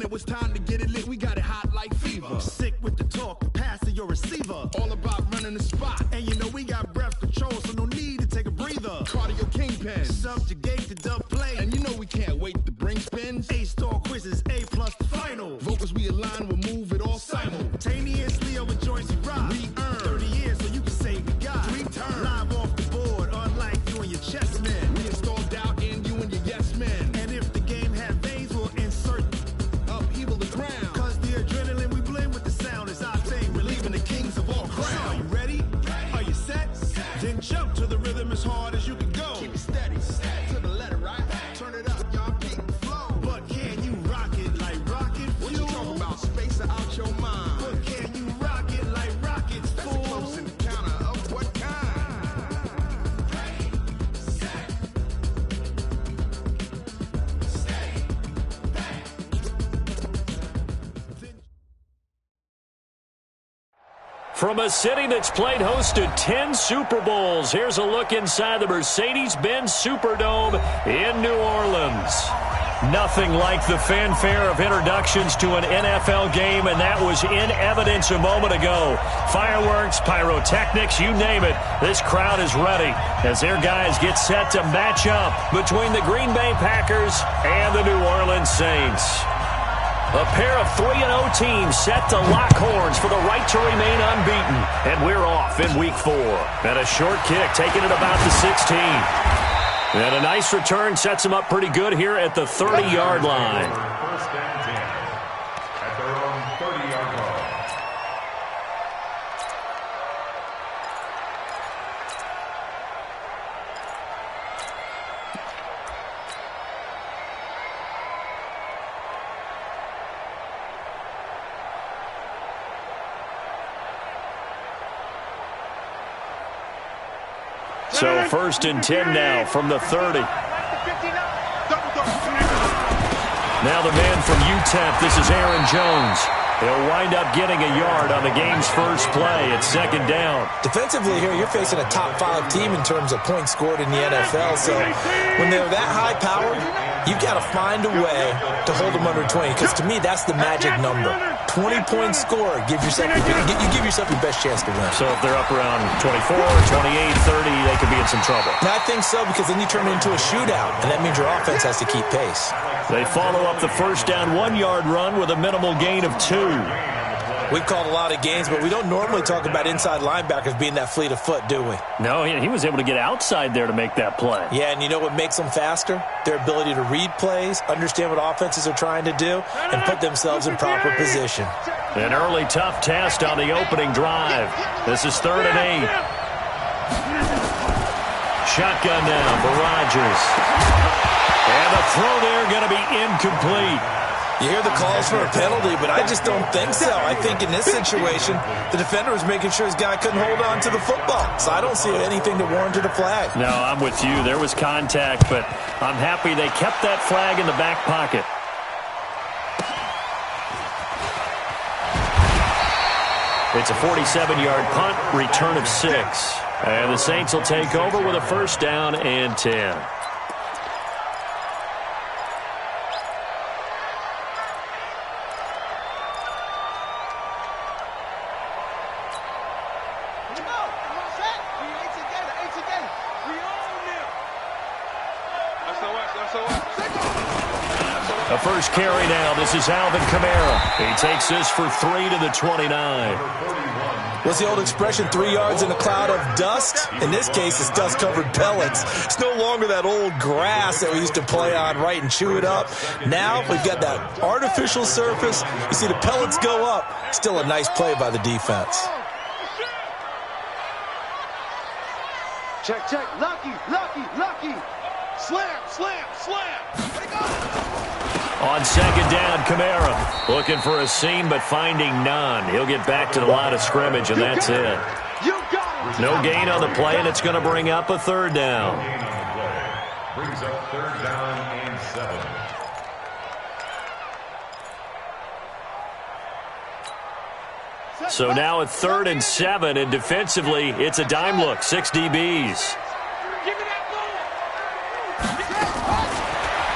Now it's time to get it lit, we got it hot like fever. Sick with the talk, pass to your receiver. All about running the spot. And you know we got breath control, so no need to take a breather. Cardio kingpin, subjugate the dub play. And you know we can't wait to bring spins. A-star quizzes, A+ the final. Vocals we align, we'll move it all simultaneously over joints we rock. We earn 30 years, so you can say we got 3 turns. Live off the board, unlike you and your chess men. We install doubt in you and your yes men. And if the game had veins, we'll insert upheaval the ground. Cause the adrenaline we blend with the sound is our thing, relieving the kings of all crowns. So are you ready? Are you set? Then jump to the rhythm as hard as you can go. Keep it steady, to the letter, right? Turn it up, y'all keep the flow. But can you rock it like rocket fuel? What you talking about? Space out your mind. But can you rock it like rockets, fool? That's a close encounter of what kind? Ready, set, steady, bang. From a city that's played host to 10 Super Bowls, here's a look inside the Mercedes-Benz Superdome in New Orleans. Nothing like the fanfare of introductions to an NFL game, and that was in evidence a moment ago. Fireworks, pyrotechnics, you name it. This crowd is ready as their guys get set to match up between the Green Bay Packers and the New Orleans Saints. A pair of 3-0 teams set to lock horns for the right to remain unbeaten. And we're off in Week 4. And a short kick taking it about the 16. And a nice return sets them up pretty good here at the 30-yard line. First and 10 at their own 30-yard line. So first and 10 now from the 30. Now the man from UTEP, this is Aaron Jones. He'll wind up getting a yard on the game's first play. It's second down. Defensively here, you're facing a top 5 team in terms of points scored in the NFL. So when they're that high-powered, you've got to find a way to hold them under 20. Because to me, that's the magic number. 20-point score. Give yourself your best chance to win. So if they're up around 24, 28, 30, they could be in some trouble. And I think so, because then you turn it into a shootout, and that means your offense has to keep pace. They follow up the first down 1-yard run with a minimal gain of 2. We've called a lot of games, but we don't normally talk about inside linebackers being that fleet of foot, do we? No, he was able to get outside there to make that play. Yeah, and you know what makes them faster? Their ability to read plays, understand what offenses are trying to do, and put themselves in proper position. An early tough test on the opening drive. This is 3rd and 8. Shotgun now for Rodgers. And the throw there going to be incomplete. You hear the calls for a penalty, but I just don't think so. I think in this situation, the defender was making sure his guy couldn't hold on to the football. So I don't see anything to warrant a flag. No, I'm with you. There was contact, but I'm happy they kept that flag in the back pocket. It's a 47-yard punt, return of 6. And the Saints will take over with a first down and 10. A first carry now. This is Alvin Kamara. He takes this for 3 to the 29. What's the old expression, 3 yards in a cloud of dust? In this case, it's dust-covered pellets. It's no longer that old grass that we used to play on, right, and chew it up. Now we've got that artificial surface. You see the pellets go up. Still a nice play by the defense. Check. Lucky. Slam. On second down, Kamara looking for a seam but finding none. He'll get back to the line of scrimmage, and that's it. No gain on the play, and it's going to bring up a third down. Brings up 3rd down and 7. So now at 3rd and 7, and defensively, it's a dime look, 6 DBs.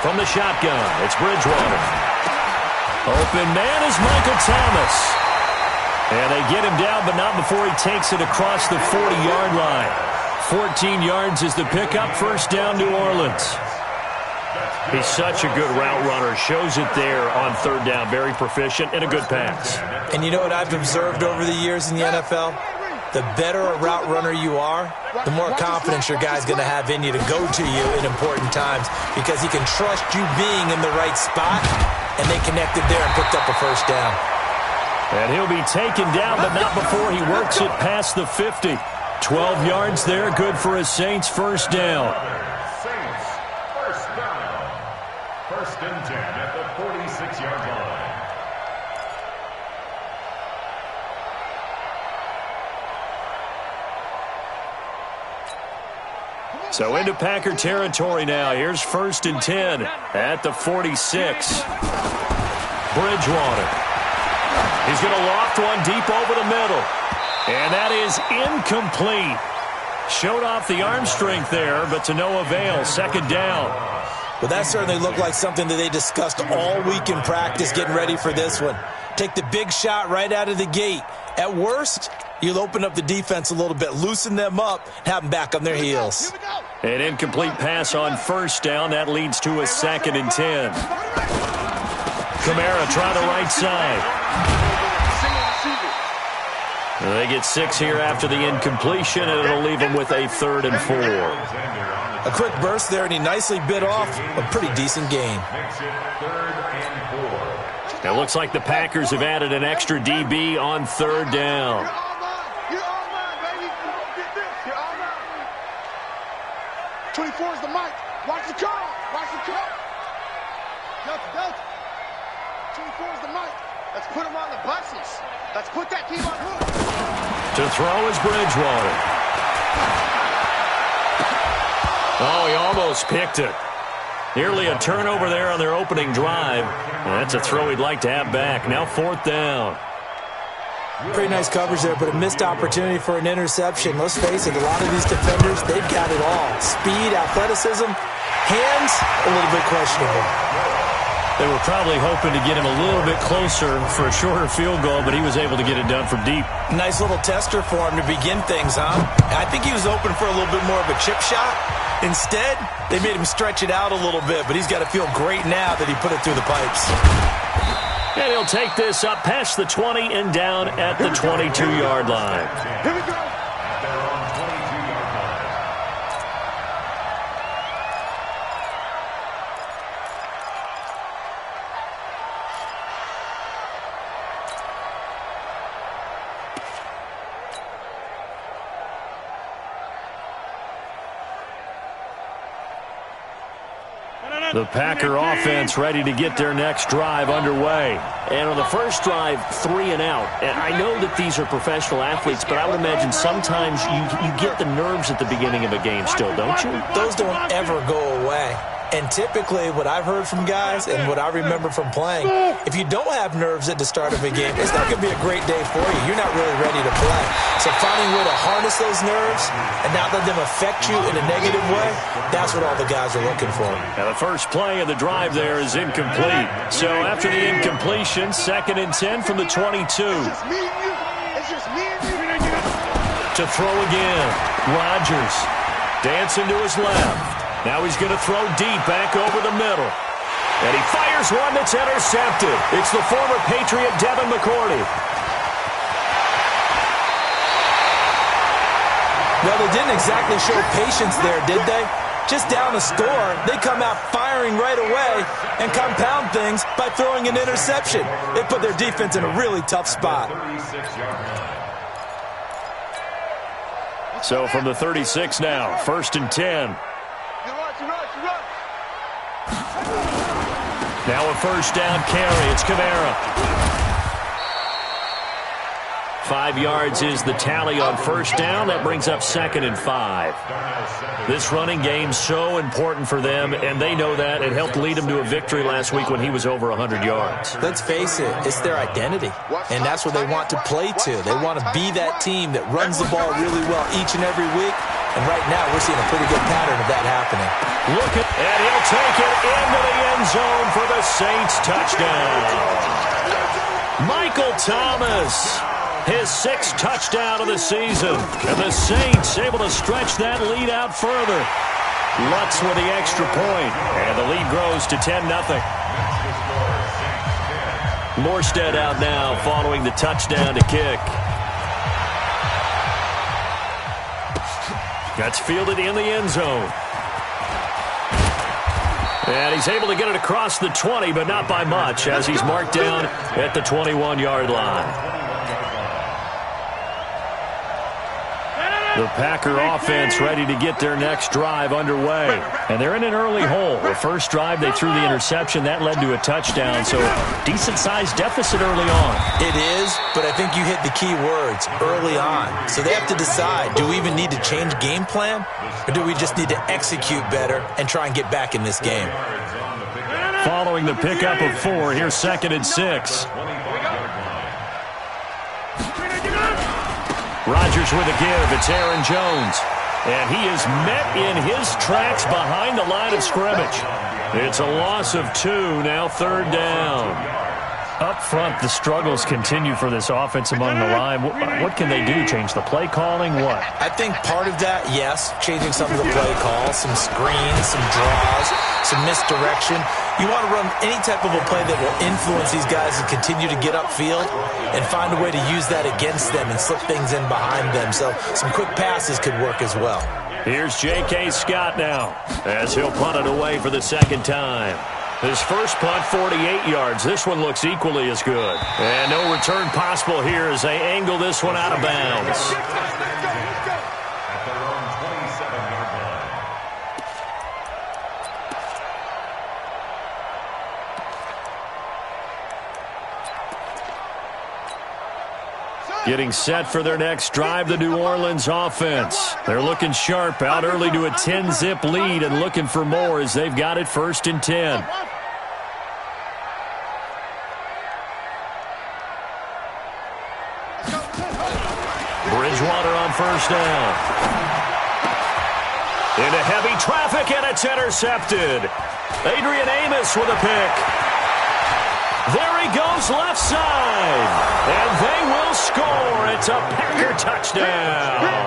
From the shotgun, it's Bridgewater. Open man is Michael Thomas. And they get him down, but not before he takes it across the 40-yard line. 14 yards is the pickup. First down, New Orleans. He's such a good route runner. Shows it there on third down. Very proficient and a good pass. And you know what I've observed over the years in the NFL? The better a route runner you are, the more confidence your guy's going to have in you to go to you in important times because he can trust you being in the right spot, and they connected there and picked up a first down. And he'll be taken down, but not before he works it past the 50. 12 yards there, good for a Saints first down. Saints, first down. First and 10 at the 46-yard line. So into Packer territory now. Here's first and 10 at the 46. Bridgewater. He's going to loft one deep over the middle. And that is incomplete. Showed off the arm strength there, but to no avail. Second down. Well, that certainly looked like something that they discussed all week in practice getting ready for this one. Take the big shot right out of the gate. At worst, you'll open up the defense a little bit, loosen them up, have them back on their heels. An incomplete pass on first down. That leads to a second and 10. Kamara try the right side. They get 6 here after the incompletion, and it'll leave them with a 3rd and 4. A quick burst there, and he nicely bit off a pretty decent gain. It looks like the Packers have added an extra DB on third down. You're all mine, baby. Get this. You're all mine. 24 is the mic. Watch the call. Watch the call. Delta. 24 is the mic. Let's put him on the buses. Let's put that team on hook. To throw is Bridgewater. Oh, he almost picked it. Nearly a turnover there on their opening drive. And that's a throw he'd like to have back. Now 4th down. Pretty nice coverage there, but a missed opportunity for an interception. Let's face it, a lot of these defenders, they've got it all. Speed, athleticism, hands, a little bit questionable. They were probably hoping to get him a little bit closer for a shorter field goal, but he was able to get it done from deep. Nice little tester for him to begin things, huh? I think he was open for a little bit more of a chip shot. Instead, they made him stretch it out a little bit, but he's got to feel great now that he put it through the pipes. And he'll take this up past the 20 and down at the 22-yard line. Here we go. The Packer offense ready to get their next drive underway. And on the first drive, 3 and out. And I know that these are professional athletes, but I would imagine sometimes you get the nerves at the beginning of a game still, don't you? Those don't ever go away. And typically, what I've heard from guys and what I remember from playing, if you don't have nerves at the start of a game, it's not going to be a great day for you. You're not really ready to play. So finding a way to harness those nerves and not let them affect you in a negative way, that's what all the guys are looking for. Now the first play of the drive there is incomplete. So after the incompletion, 2nd and 10 from the 22. It's just me and you. It's just me and you. To throw again, Rodgers dancing to his left. Now he's going to throw deep back over the middle. And he fires one that's intercepted. It's the former Patriot Devin McCourty. Well, they didn't exactly show patience there, did they? Just down a score, they come out firing right away and compound things by throwing an interception. They put their defense in a really tough spot. So from the 36 now, 1st and 10. Now a first down carry. It's Kamara. 5 yards is the tally on first down. That brings up 2nd and 5. This running game so important for them, and they know that. It helped lead them to a victory last week when he was over 100 yards. Let's face it, it's their identity, and that's what they want to play to. They want to be that team that runs the ball really well each and every week. And right now, we're seeing a pretty good pattern of that happening. And he'll take it into the end zone for the Saints touchdown. Michael Thomas, his 6th touchdown of the season. And the Saints able to stretch that lead out further. Lutz with the extra point, and the lead grows to 10-0. Morstead out now following the touchdown to kick. That's fielded in the end zone. And he's able to get it across the 20, but not by much, as he's marked down at the 21-yard line. The Packer offense ready to get their next drive underway. And they're in an early hole. The first drive, they threw the interception. That led to a touchdown, so decent-sized deficit early on. It is, but I think you hit the key words, early on. So they have to decide, do we even need to change game plan? Or do we just need to execute better and try and get back in this game? Following the pickup of 4, here's 2nd and 6. Rodgers with a give. It's Aaron Jones. And he is met in his tracks behind the line of scrimmage. It's a loss of 2, now 3rd down. Up front, the struggles continue for this offense among the line. What can they do? Change the play calling? What? I think part of that, yes, changing some of the play calls, some screens, some draws, some misdirection. You want to run any type of a play that will influence these guys and continue to get upfield and find a way to use that against them and slip things in behind them. So some quick passes could work as well. Here's J.K. Scott now as he'll punt it away for the 2nd time. His first punt, 48 yards. This one looks equally as good. And no return possible here as they angle this one out of bounds. At their own 27-yard line. Getting set for their next drive, the New Orleans offense. They're looking sharp, out early to a 10-zip lead and looking for more as they've got it 1st and 10. Bridgewater on 1st down. Into heavy traffic, and it's intercepted. Adrian Amos with a pick. There he goes left side. And they will score. It's a Packer touchdown.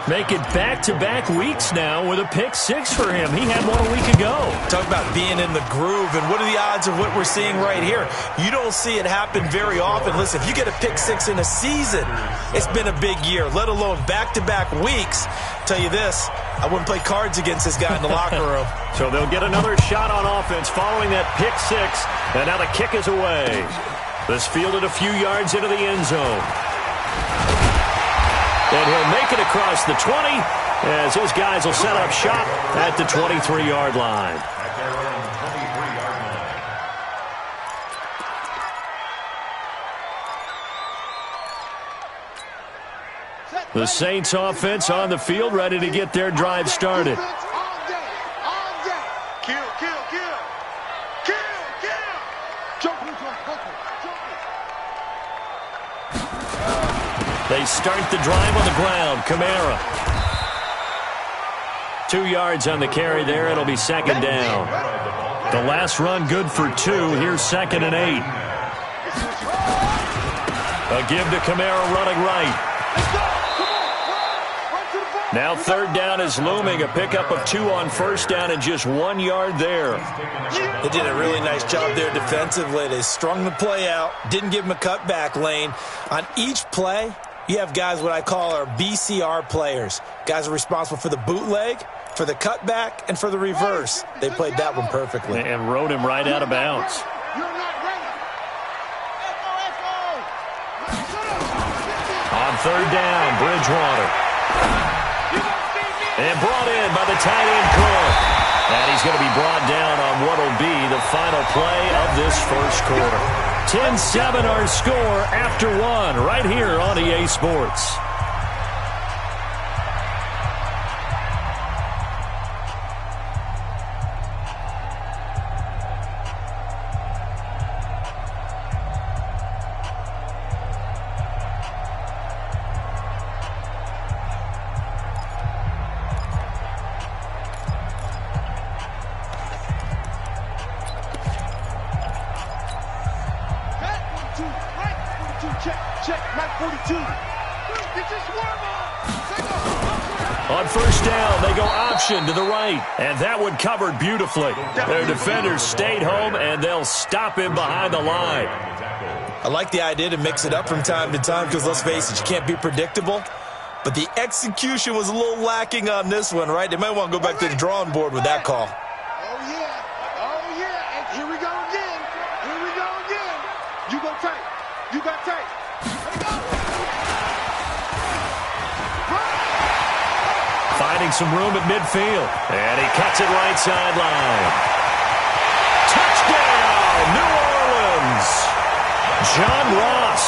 Make it back-to-back weeks now with a pick 6 for him. He had one a week ago. Talk about being in the groove, and what are the odds of what we're seeing right here? You don't see it happen very often. Listen, if you get a pick 6 in a season, it's been a big year, let alone back-to-back weeks. Tell you this, I wouldn't play cards against this guy in the locker room. So they'll get another shot on offense following that pick 6, and now the kick is away. This fielded a few yards into the end zone. And he'll make it across the 20 as his guys will set up shop at the 23-yard line. At their own 23-yard line. The Saints offense on the field, ready to get their drive started. They start the drive on the ground. Kamara. 2 yards on the carry there. It'll be 2nd down. The last run good for 2. Here's 2nd and 8. A give to Kamara running right. Now 3rd down is looming. A pickup of 2 on 1st down and just 1 yard there. They did a really nice job there defensively. They strung the play out, didn't give him a cutback lane. On each play, you have guys what I call our BCR players. Guys are responsible for the bootleg, for the cutback, and for the reverse. They played that one perfectly. And rode him right out of bounds. On 3rd down, Bridgewater. And brought in by the tight end Cook. And he's going to be brought down on what will be the final play of this first quarter. 10-7 our score after 1 right here on EA Sports. check, Mike 42. Get your swerve on. On first down, they go option to the right, and that one covered beautifully. Their defenders stayed home, and they'll stop him behind the line. I like the idea to mix it up from time to time because, let's face it, you can't be predictable. But the execution was a little lacking on this one, right? They might want to go back to the drawing board with that call. Oh, yeah. And here we go again. You go tight. You got tight. Finding some room at midfield, and he cuts it right sideline. Touchdown, New Orleans! John Ross,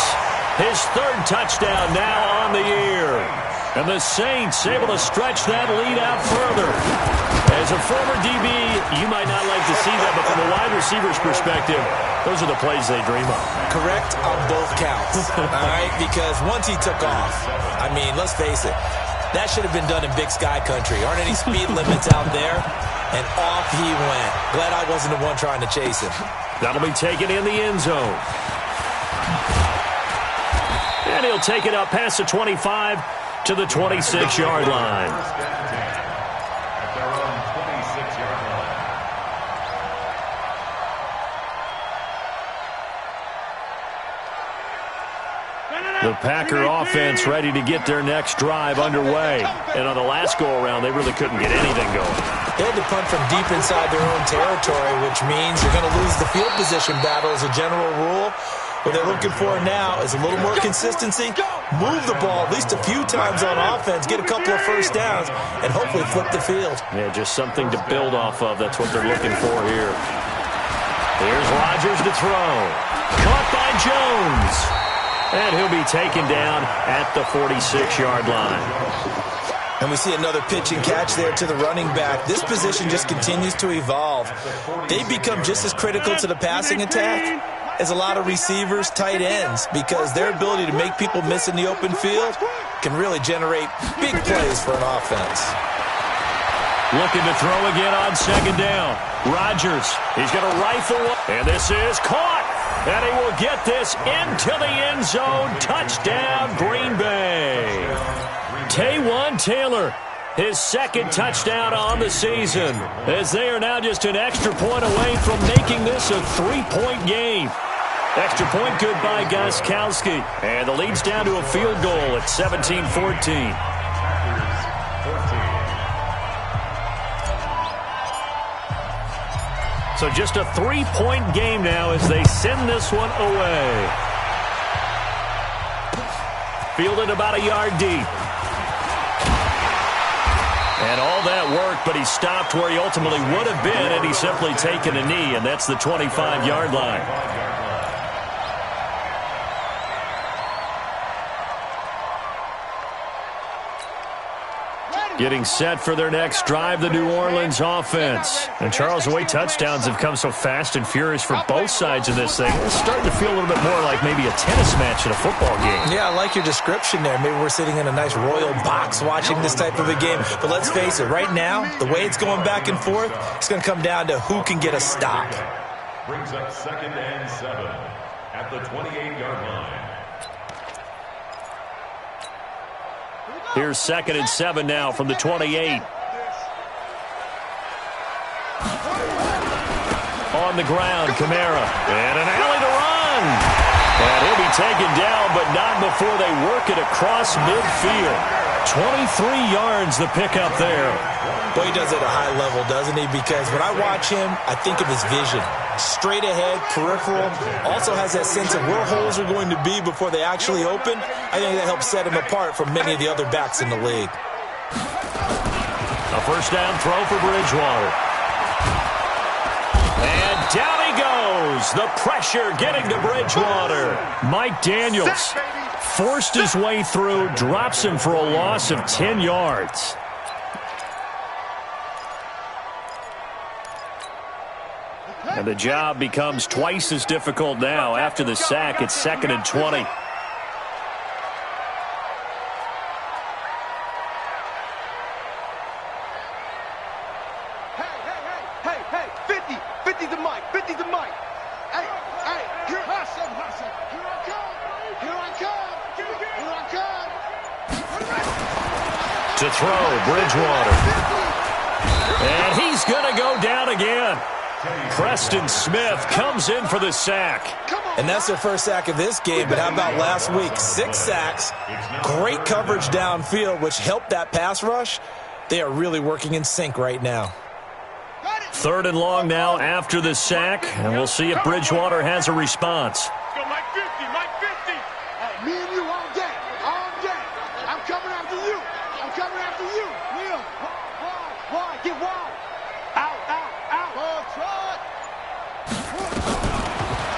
his third touchdown now on the year. And the Saints able to stretch that lead out further. As a former DB, you might not like to see that, but from a wide receiver's perspective, those are the plays they dream of. Correct on both counts, all right? Because once he took off, I mean, let's face it, that should have been done in Big Sky Country. Aren't any speed limits out there? And off he went. Glad I wasn't the one trying to chase him. That'll be taken in the end zone. And he'll take it up past the 25 to the 26-yard line. At their own 26-yard line. The Packer offense ready to get their next drive underway. And on the last go-around, they really couldn't get anything going. They had to punt from deep inside their own territory, which means you're going to lose the field position battle as a general rule. What they're looking for now is a little more consistency, move the ball at least a few times on offense, get a couple of first downs, and hopefully flip the field. Yeah, just something to build off of. That's what they're looking for here. Here's Rodgers to throw. Caught by Jones. And he'll be taken down at the 46-yard line. And we see another pitch and catch there to the running back. This position just continues to evolve. They become just as critical to the passing attack as a lot of receivers, tight ends, because their ability to make people miss in the open field can really generate big plays for an offense. Looking to throw again on second down. Rodgers, he's going to rifle one, and this is caught. And he will get this into the end zone. Touchdown, Green Bay. Taywan Taylor, his second touchdown on the season, as they are now just an extra point away from making this a three-point game. Extra point good by Gostkowski. And the lead's down to a field goal at 17-14. So just a three-point game now as they send this one away. Fielded about a yard deep. And all that work, but he stopped where he ultimately would have been, and he's simply taken a knee, and that's the 25-yard line. Getting set for their next drive, the New Orleans offense. And Charles, the way touchdowns have come so fast and furious for both sides of this thing, it's starting to feel a little bit more like maybe a tennis match in a football game. Yeah, I like your description there. Maybe we're sitting in a nice royal box watching this type of a game. But let's face it, right now, the way it's going back and forth, it's going to come down to who can get a stop. Brings up 2nd and 7 at the 28-yard line. Here's 2nd and 7 now from the 28. On the ground, Kamara. And an alley to run. And he'll be taken down, but not before they work it across midfield. 23 yards the pickup there. Boy, he does it at a high level, doesn't he? Because when I watch him, I think of his vision. Straight ahead, peripheral, also has that sense of where holes are going to be before they actually open. I think that helps set him apart from many of the other backs in the league. A first down throw for Bridgewater. And down he goes. The pressure getting to Bridgewater. Mike Daniels forced his way through, drops him for a loss of 10 yards. And the job becomes twice as difficult now. After the sack, it's 2nd and 20. Hey, 50 to Mike, 50 to Mike. Hey, here I come. To throw, Bridgewater. And he's going to go down again. Preston Smith comes in for the sack. And that's their first sack of this game, but how about last week? 6 sacks, great coverage downfield, which helped that pass rush. They are really working in sync right now. 3rd and long now after the sack, and we'll see if Bridgewater has a response. Go Mike 50, Mike 50. Hey, me and you all day, all day. I'm coming after you. I'm coming after you. Neil, wide, get wide. Out.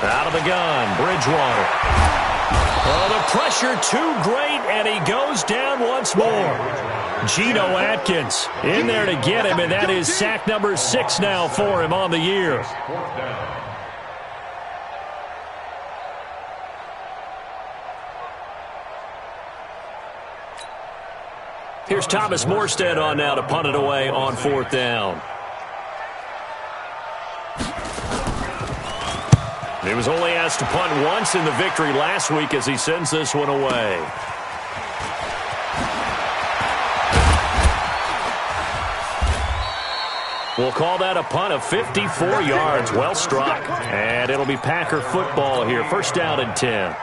Out of the gun, Bridgewater. Oh, the pressure too great, and he goes down once more. Geno Atkins in there to get him, and that is sack number 6 now for him on the year. Here's Thomas Morstead on now to punt it away on 4th down. He was only asked to punt once in the victory last week as he sends this one away. We'll call that a punt of 54 yards. Well struck. And it'll be Packer football here. 1st down and 10.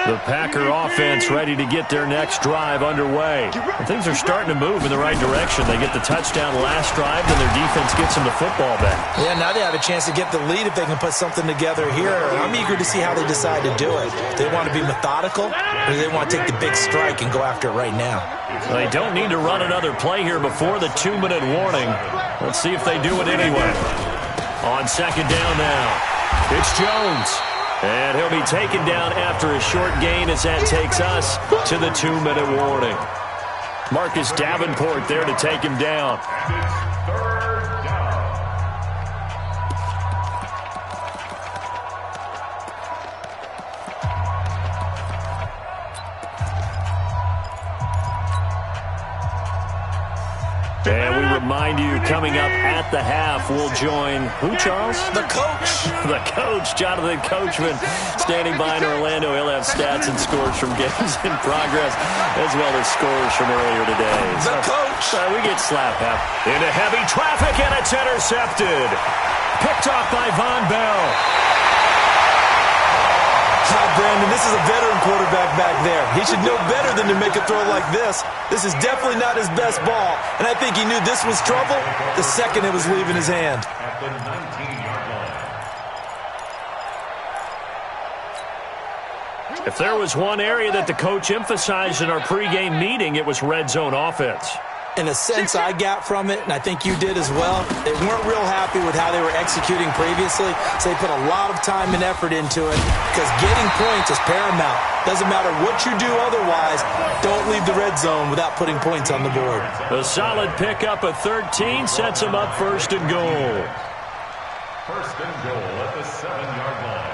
The Packer offense ready to get their next drive underway. And things are starting to move in the right direction. They get the touchdown last drive, then their defense gets them the football back. Yeah, now they have a chance to get the lead if they can put something together here. I'm eager to see how they decide to do it. Do they want to be methodical, or do they want to take the big strike and go after it right now? They don't need to run another play here before the 2-minute warning. Let's see if they do it anyway. On 2nd down now, it's Jones. And he'll be taken down after a short gain as that takes us to the 2-minute warning. Marcus Davenport there to take him down. And we remind you, coming up at the half, we'll join who, Charles? The coach. The coach, Jonathan Coachman, standing by in Orlando. He'll have stats and scores from games in progress, as well as scores from earlier today. The coach. We get slap half into heavy traffic, and it's intercepted. Picked off by Von Bell. Brandon, this is a veteran quarterback back there. He should know better than to make a throw like this. This is definitely not his best ball, and I think he knew this was trouble the second it was leaving his hand. At the 19-yard line. If there was one area that the coach emphasized in our pregame meeting, it was red zone offense. In a sense, I got from it, and I think you did as well, they weren't real happy with how they were executing previously, so they put a lot of time and effort into it because getting points is paramount. Doesn't matter what you do otherwise, don't leave the red zone without putting points on the board. A solid pickup of 13 sets them up 1st and goal. 1st and goal at the 7-yard line.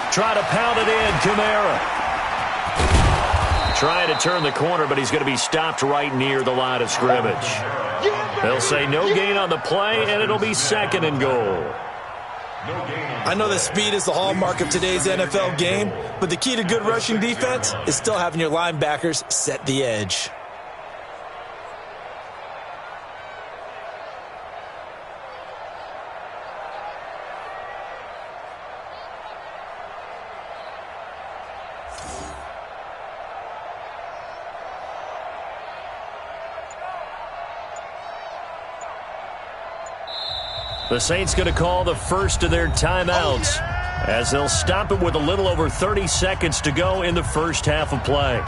Try to pound it in, Kamara. Trying to turn the corner, but he's going to be stopped right near the line of scrimmage. They'll say no gain on the play, and it'll be 2nd and goal. I know that speed is the hallmark of today's NFL game, but the key to good rushing defense is still having your linebackers set the edge. The Saints going to call the first of their timeouts as they'll stop it with a little over 30 seconds to go in the first half of play.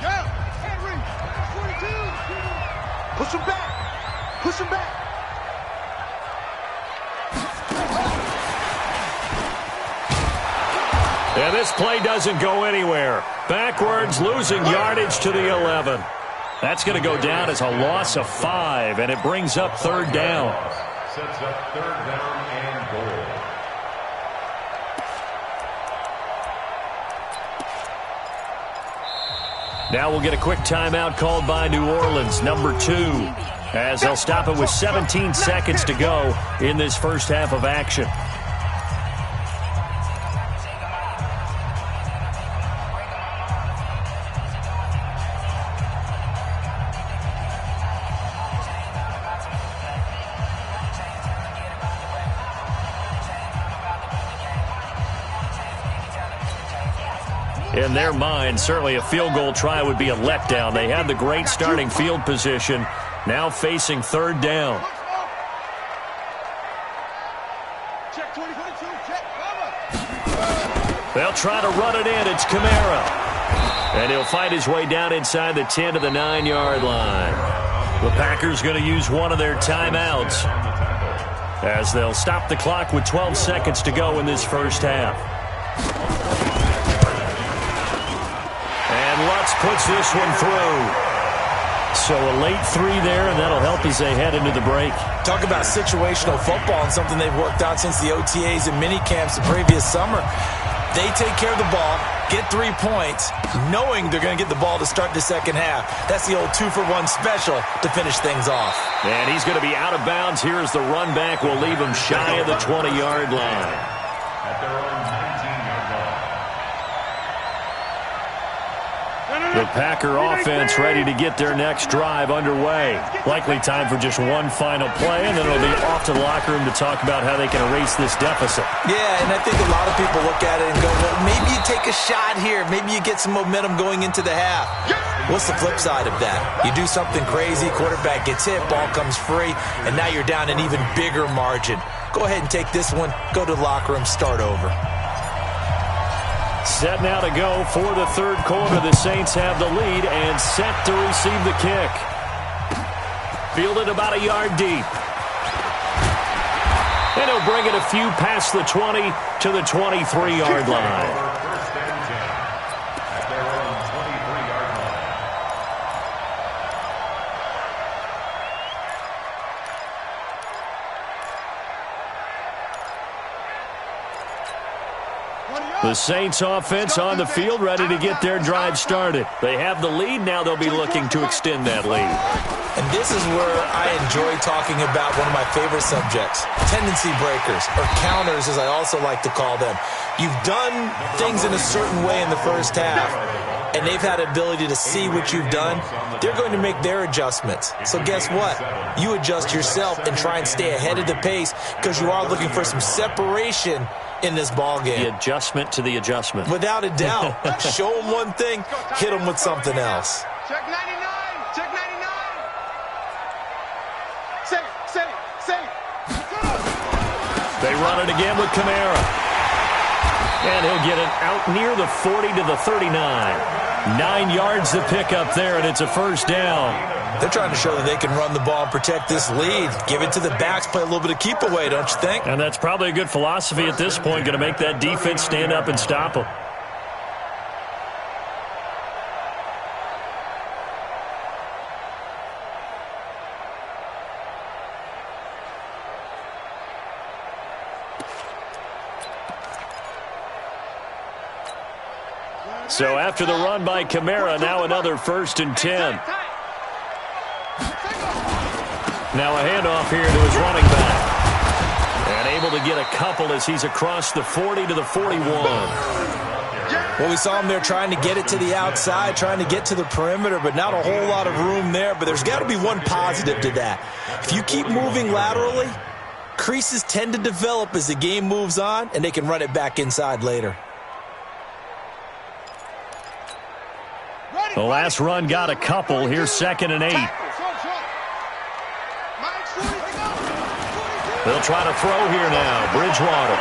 Henry, 22. Push him back. Push him back. And this play doesn't go anywhere. Backwards, losing yardage to the 11. That's going to go down as a loss of 5, and it brings up third down. Sets up third down and goal. Now we'll get a quick timeout called by New Orleans, number 2, as they'll stop it with 17 seconds to go in this first half of action. In their mind, certainly a field goal try would be a letdown. They had the great starting field position, now facing third down. They'll try to run it in. It's Kamara. And he'll fight his way down inside the 10 to the 9-yard line. The Packers going to use one of their timeouts as they'll stop the clock with 12 seconds to go in this first half. Lutz puts this one through. So a late 3 there, and that'll help as they head into the break. Talk about situational football and something they've worked out since the OTAs and mini camps the previous summer. They take care of the ball, get 3 points, knowing they're going to get the ball to start the second half. That's the old 2-for-1 special to finish things off. And he's going to be out of bounds. Here's the run back. We'll leave him shy of the 20-yard line. At their own 19-yard line. The Packer offense ready to get their next drive underway. Likely time for just one final play, and then it'll be off to the locker room to talk about how they can erase this deficit. Yeah, and I think a lot of people look at it and go, well, maybe you take a shot here. Maybe you get some momentum going into the half. What's the flip side of that? You do something crazy, quarterback gets hit, ball comes free, and now you're down an even bigger margin. Go ahead and take this one, go to the locker room, start over. Set now to go for the third quarter. The Saints have the lead and set to receive the kick. Fielded about a yard deep. And he'll bring it a few past the 20 to the 23-yard line. First and 10 at their own 23-yard line. The Saints offense on the field, ready to get their drive started. They have the lead. Now they'll be looking to extend that lead. And this is where I enjoy talking about one of my favorite subjects, tendency breakers, or counters as I also like to call them. You've done things in a certain way in the first half, and they've had ability to see what you've done. They're going to make their adjustments. So guess what? You adjust yourself and try and stay ahead of the pace because you are looking for some separation in this ball game. The adjustment to the adjustment. Without a doubt. Show them one thing, hit them with something else. Check 99. Check 99. Say it. They run it again with Kamara. And he'll get it out near the 40 to the 39. 9 yards to pick up there, and it's a first down. They're trying to show that they can run the ball and protect this lead. Give it to the backs, play a little bit of keep away, don't you think? And that's probably a good philosophy at this point, going to make that defense stand up and stop them. So after the run by Kamara, now another 1st and 10. Now a handoff here to his running back. And able to get a couple as he's across the 40 to the 41. Well, we saw him there trying to get it to the outside, trying to get to the perimeter, but not a whole lot of room there. But there's got to be one positive to that. If you keep moving laterally, creases tend to develop as the game moves on, and they can run it back inside later. The last run got a couple. Here's 2nd and 8. They'll try to throw here now. Bridgewater.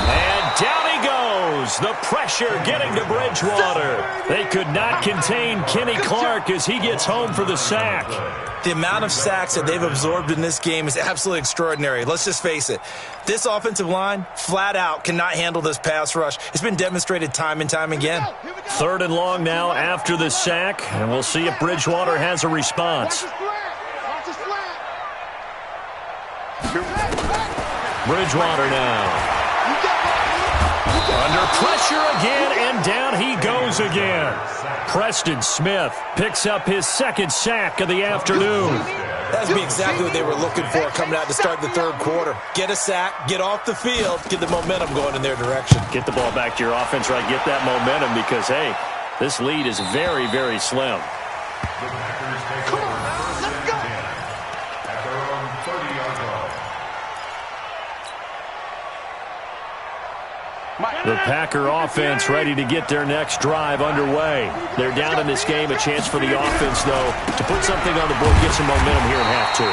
And down he goes. goes. The pressure getting to Bridgewater. They could not contain Kenny Clark as he gets home for the sack. The amount of sacks that they've absorbed in this game is absolutely extraordinary. Let's just face it. This offensive line, flat out, cannot handle this pass rush. It's been demonstrated time and time again. 3rd and long now after the sack, and we'll see if Bridgewater has a response. Bridgewater now. Under pressure again, and down he goes again. Preston Smith picks up his 2nd sack of the afternoon. That would be exactly what they were looking for coming out to start the 3rd quarter. Get a sack, get off the field, get the momentum going in their direction. Get the ball back to your offense, right? Get that momentum because, hey, this lead is very, very slim. Come on, let's go. At their own 30-yard line. The Packer offense ready to get their next drive underway. They're down in this game. A chance for the offense, though, to put something on the board, get some momentum here in half 2.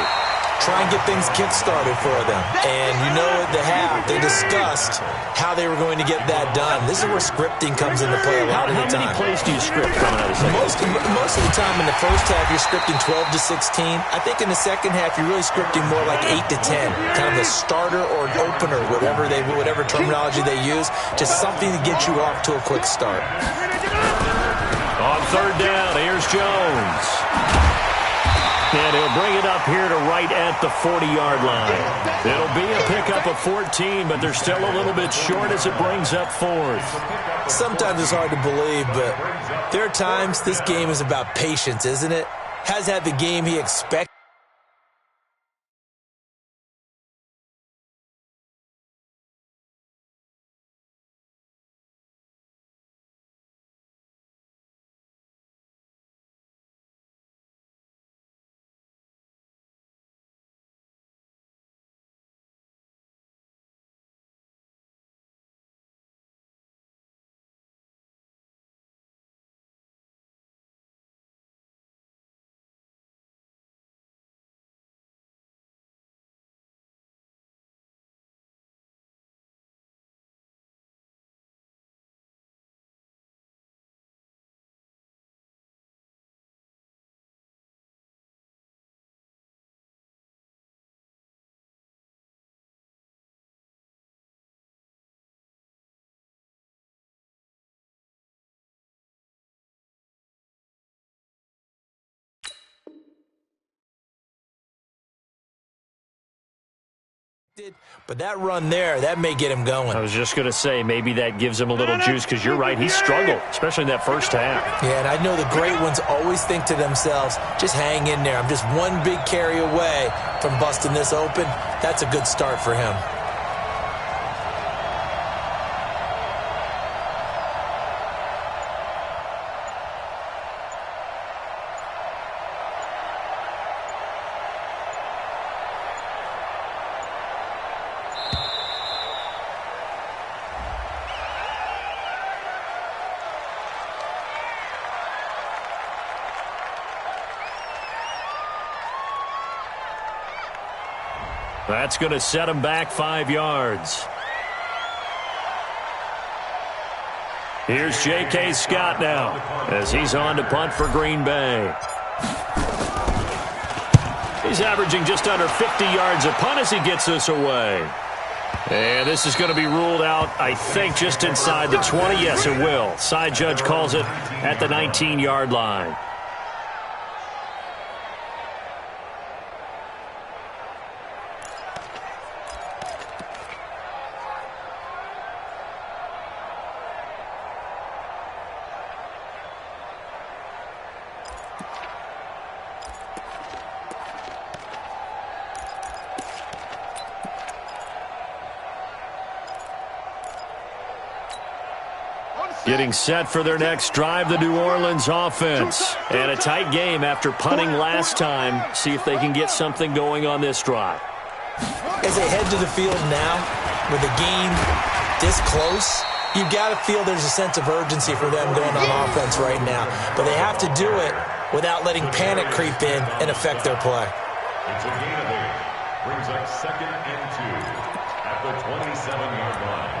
Try and get things kick-started for them. And you know at the half, they discussed how they were going to get that done. This is where scripting comes into play a lot of the time. How many plays do you script coming out of the second? Most of the time in the first half, you're scripting 12 to 16. I think in the second half, you're really scripting more like 8 to 10. Kind of a starter or an opener, whatever terminology they use, just something to get you off to a quick start. On 3rd down, here's Jones. And he'll bring it up here to right at the 40-yard line. It'll be a pickup of 14, but they're still a little bit short as it brings up 4th. Sometimes it's hard to believe, but there are times this game is about patience, isn't it? Has had the game he expected. But that run there, that may get him going. I was just going to say, maybe that gives him a little juice because you're right, he struggled, especially in that first half. Yeah, and I know the great ones always think to themselves, just hang in there. I'm just one big carry away from busting this open. That's a good start for him. That's going to set him back 5 yards. Here's J.K. Scott now as he's on to punt for Green Bay. He's averaging just under 50 yards a punt as he gets this away. And this is going to be ruled out, I think, just inside the 20. Yes, it will. Side judge calls it at the 19-yard line. Getting set for their next drive, the New Orleans offense. And a tight game after punting last time. See if they can get something going on this drive. As they head to the field now, with the game this close, you've got to feel there's a sense of urgency for them going on offense right now. But they have to do it without letting panic creep in and affect their play. It's a gain of 8. Brings up 2nd and 2 at the 27-yard line.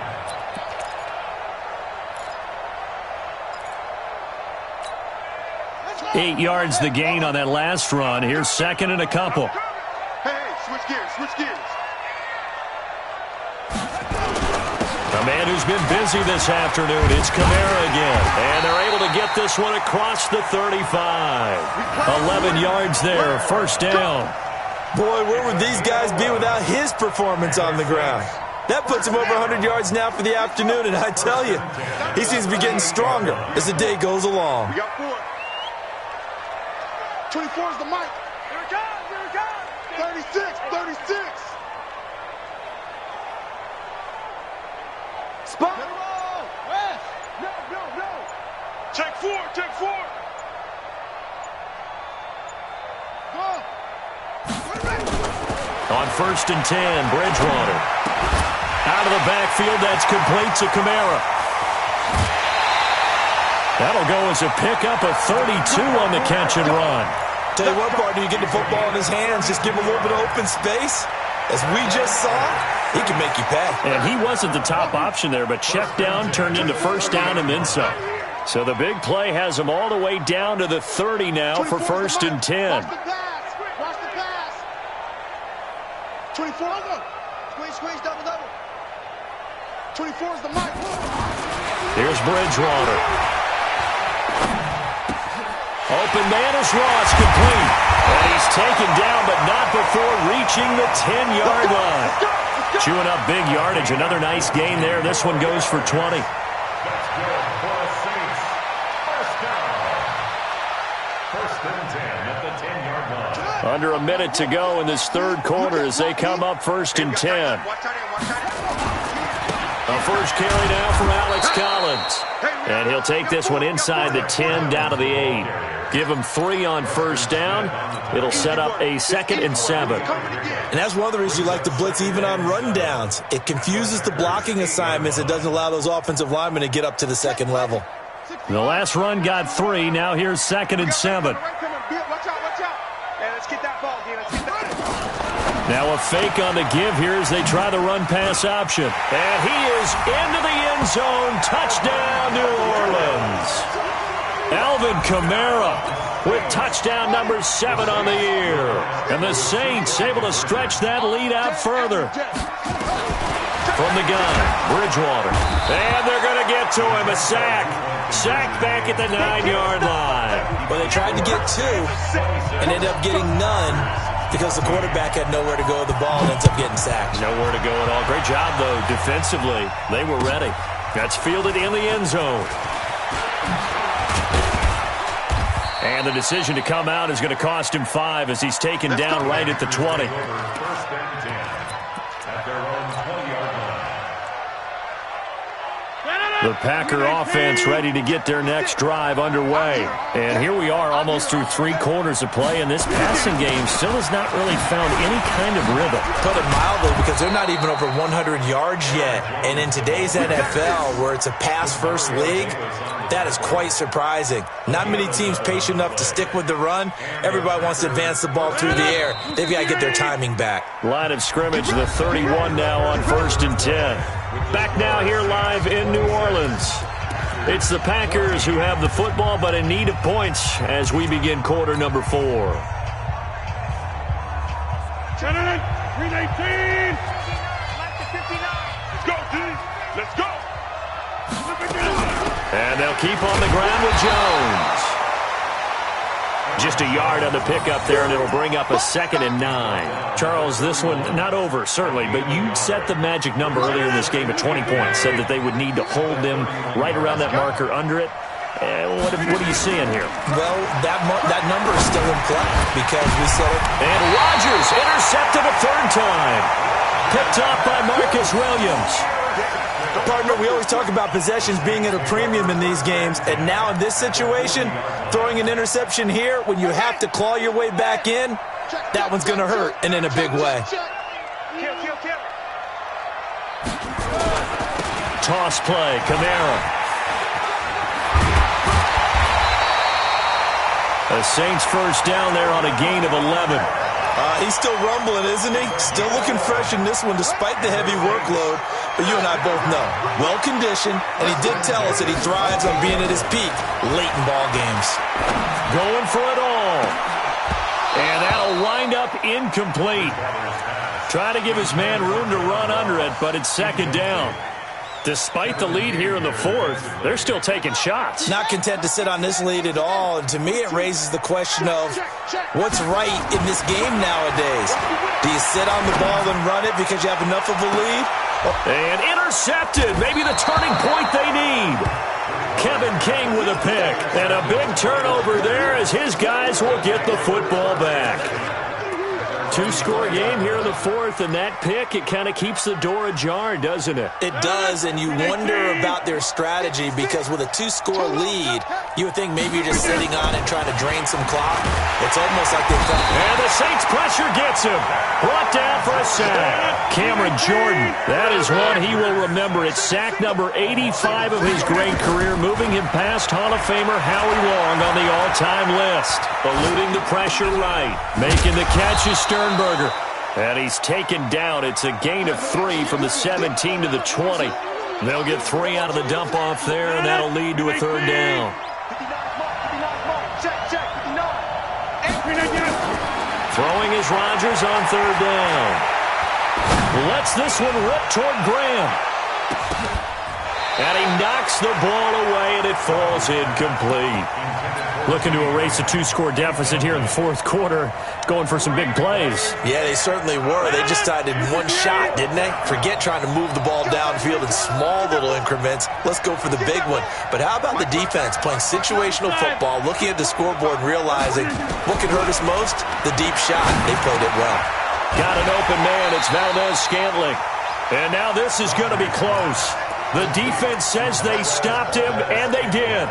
8 yards the gain on that last run. Here's second and a couple. Hey, switch gears, switch gears. A man who's been busy this afternoon. It's Kamara again. And they're able to get this one across the 35. 11 yards there, first down. Boy, where would these guys be without his performance on the ground? That puts him over 100 yards now for the afternoon, and I tell you, he seems to be getting stronger as the day goes along. We got 4. 24 is the mic. Here it comes, here it comes. 36, 36. Spot. West. No, no, no. Take 4, take 4. Go. On first and 10, Bridgewater. Out of the backfield, that's complete to Kamara. That'll go as a pickup of 32 on the catch and run. Tell you what, partner, you get the football in his hands, just give him a little bit of open space. As we just saw, he can make you pay. And he wasn't the top option there, but check down turned into first down and then some. So the big play has him all the way down to the 30 now for first and 10. Watch the pass. Watch the pass. 24. Squeeze, squeeze, double, double. 24 is the mic. Here's Bridgewater. Open man is Ross, complete. And he's taken down, but not before reaching the 10-yard line. Chewing up big yardage. Another nice gain there. This one goes for 20. That's good for the Saints. First down. First and 10 at the 10-yard line. Under a minute to go in this third quarter as they come up first and 10. A first carry now for Alex Collins. And he'll take this one inside the 10 down to the 8. Give him 3 on first down. It'll set up a second and 7. And that's one of the reasons you like to blitz even on rundowns. It confuses the blocking assignments. It doesn't allow those offensive linemen to get up to the second level. The last run got 3. Now here's second and 7. Watch out, watch out. Hey, let's get that ball, D. Let's get that. Now a fake on the give here as they try the run-pass option. And he is into the end zone. Touchdown, New Orleans. Alvin Kamara with touchdown number 7 on the year. And the Saints able to stretch that lead out further. From the gun, Bridgewater. And they're going to get to him. A sack. Sack back at the 9-yard line. Well, they tried to get 2 and ended up getting none because the quarterback had nowhere to go with the ball and ends up getting sacked. Nowhere to go at all. Great job, though, defensively. They were ready. That's fielded in the end zone. And the decision to come out is going to cost him 5 as he's taken down right at the 20. First and 10 at their own 20-yard line. The Packer offense ready to get their next drive underway. And here we are almost through 3 quarters of play, and this passing game still has not really found any kind of rhythm. Put it mildly, because they're not even over 100 yards yet. And in today's NFL, where it's a pass-first league, that is quite surprising. Not many teams patient enough to stick with the run. Everybody wants to advance the ball through the air. They've got to get their timing back. Line of scrimmage, the 31 now on first and 10. Back now here live in New Orleans. It's the Packers who have the football, but in need of points as we begin quarter number 4. 319. Let's go, team. Let's go. And they'll keep on the ground with Jones. Just a yard on the pickup there, and it'll bring up a second and 9. Charles, this one not over, certainly, but you set the magic number earlier in this game at 20 points, said that they would need to hold them right around that marker under it. What are you seeing here? Well, that number is still in play because we said it. And Rodgers intercepted a 3rd time. Picked off by Marcus Williams. Partner, we always talk about possessions being at a premium in these games, and now in this situation, throwing an interception here when you have to claw your way back in, that one's going to hurt, and in a big way. Toss play, Kamara. The Saints first down there on a gain of 11. He's still rumbling, isn't he? Still looking fresh in this one despite the heavy workload. But you and I both know, well-conditioned, and he did tell us that he thrives on being at his peak late in ball games. Going for it all. And that'll wind up incomplete. Trying to give his man room to run under it, but it's second down. Despite the lead here in the fourth, they're still taking shots. Not content to sit on this lead at all, and to me it raises the question of what's right in this game nowadays. Do you sit on the ball and run it because you have enough of a lead? And intercepted, maybe the turning point they need. Kevin King with a pick, and a big turnover there as his guys will get the football back. Two-score game here in the fourth, and that pick, it kind of keeps the door ajar, doesn't it? It does, and you wonder about their strategy because with a two-score lead, you would think maybe you're just sitting on it trying to drain some clock. It's almost like they thought. And the Saints pressure gets him. Brought down for a sack. Cameron Jordan, that is one he will remember. It's sack number 85 of his great career, moving him past Hall of Famer Howie Long on the all-time list. Eluding the pressure right. Making the catch is Sternberger. And he's taken down. It's a gain of 3 from the 17 to the 20. They'll get 3 out of the dump-off there, and that'll lead to a third down. Throwing is Rodgers on third down. Lets this one rip toward Graham. And he knocks the ball away, and it falls incomplete. Looking to erase a two-score deficit here in the fourth quarter. Going for some big plays. Yeah, they certainly were. They just decided one shot, didn't they? Forget trying to move the ball downfield in small little increments. Let's go for the big one. But how about the defense playing situational football, looking at the scoreboard and realizing what can hurt us most? The deep shot. They played it well. Got an open man. It's Valdez-Scantling. And now this is going to be close. The defense says they stopped him, and they did.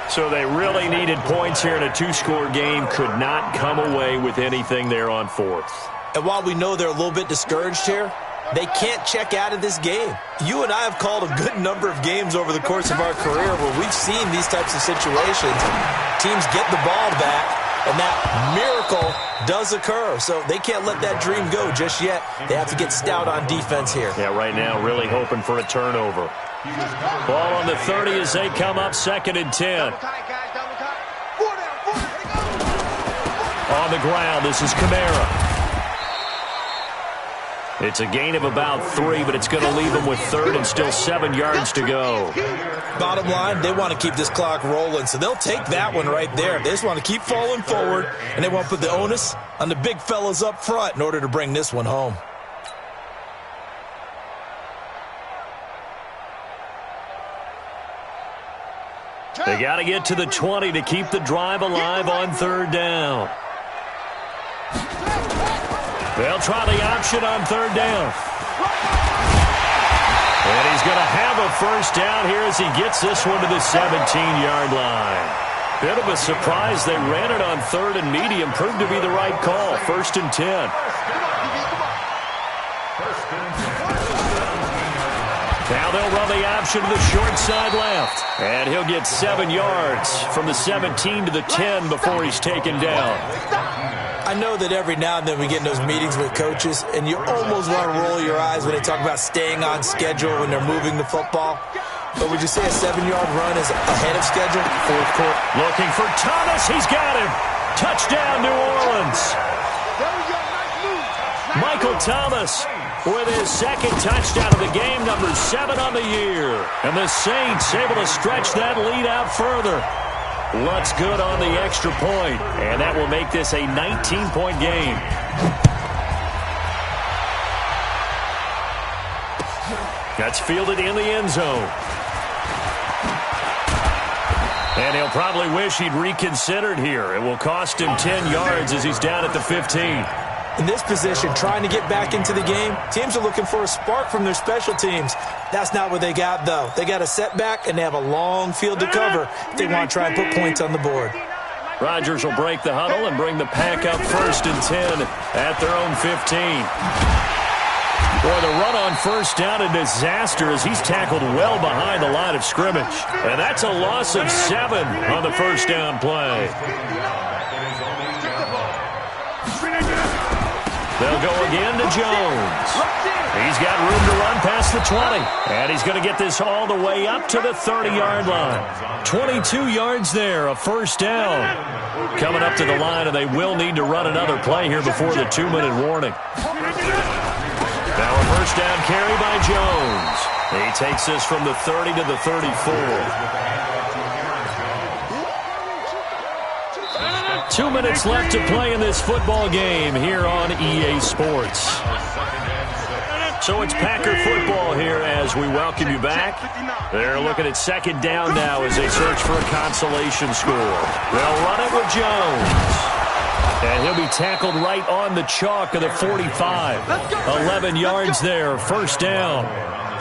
So they really needed points here in a two-score game. Could not come away with anything there on fourth. And while we know they're a little bit discouraged here, they can't check out of this game. You and I have called a good number of games over the course of our career where we've seen these types of situations. Teams get the ball back, and that miracle does occur. So they can't let that dream go just yet. They have to get stout on defense here. Yeah, right now really hoping for a turnover. Ball on the 30 as they come up, 2nd and 10. On the ground, this is Kamara. It's a gain of about 3, but it's going to leave them with 3rd and still 7 yards to go. Bottom line, they want to keep this clock rolling, so they'll take that one right there. They just want to keep falling forward, and they want to put the onus on the big fellas up front in order to bring this one home. They got to get to the 20 to keep the drive alive on 3rd down. They'll try the option on 3rd down. And he's going to have a first down here as he gets this one to the 17-yard line. Bit of a surprise. They ran it on 3rd and medium. Proved to be the right call. 1st and 10. Now they'll run the option to the short side left. And he'll get 7 yards from the 17 to the 10 before he's taken down. I know that every now and then we get in those meetings with coaches, and you almost want to roll your eyes when they talk about staying on schedule when they're moving the football. But would you say a 7-yard run is ahead of schedule? Fourth quarter. Looking for Thomas. He's got him. Touchdown, New Orleans. Michael Thomas with his 2nd touchdown of the game, number 7 on the year. And the Saints able to stretch that lead out further. Looks good on the extra point, and that will make this a 19-point game. That's fielded in the end zone. And he'll probably wish he'd reconsidered here. It will cost him 10 yards as he's down at the 15. In this position, trying to get back into the game, teams are looking for a spark from their special teams. That's not what they got, though. They got a setback, and they have a long field to cover if they want to try and put points on the board. Rodgers will break the huddle and bring the pack up 1st and 10 at their own 15. Boy, the run on 1st down, a disaster as he's tackled well behind the line of scrimmage. And that's a loss of 7 on the 1st down play. They'll go again to Jones. He's got room to run past the 20. And he's going to get this all the way up to the 30-yard line. 22 yards there, a first down. Coming up to the line, and they will need to run another play here before the 2-minute warning. Now a first down carry by Jones. He takes this from the 30 to the 34. 2 minutes left to play in this football game here on EA Sports. So it's Packer football here as we welcome you back. They're looking at second down now as they search for a consolation score. They'll run it with Jones. And he'll be tackled right on the chalk of the 45. 11 yards there, first down.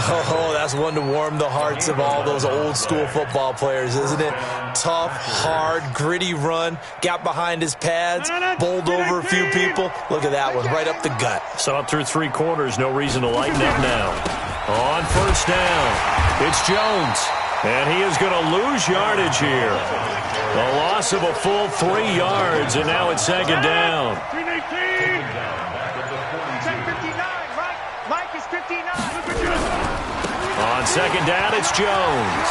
Oh, that's one to warm the hearts of all those old-school football players, isn't it? Tough, hard, gritty run, got behind his pads, bowled over a few people. Look at that one, right up the gut. So up through three quarters, no reason to lighten up now. On first down, it's Jones, and he is going to lose yardage here. A loss of a full 3 yards, and now it's second down. On second down, it's Jones.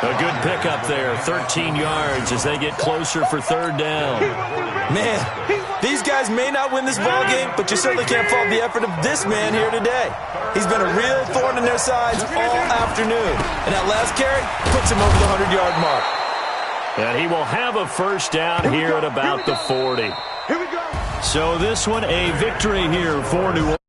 A good pickup there, 13 yards as they get closer for third down. Man, these guys may not win this ball game, but you certainly can't fault the effort of this man here today. He's been a real thorn in their sides all afternoon. And that last carry puts him over the 100-yard mark. And he will have a first down here at about the 40. Here we go. So this one, a victory here for New Orleans.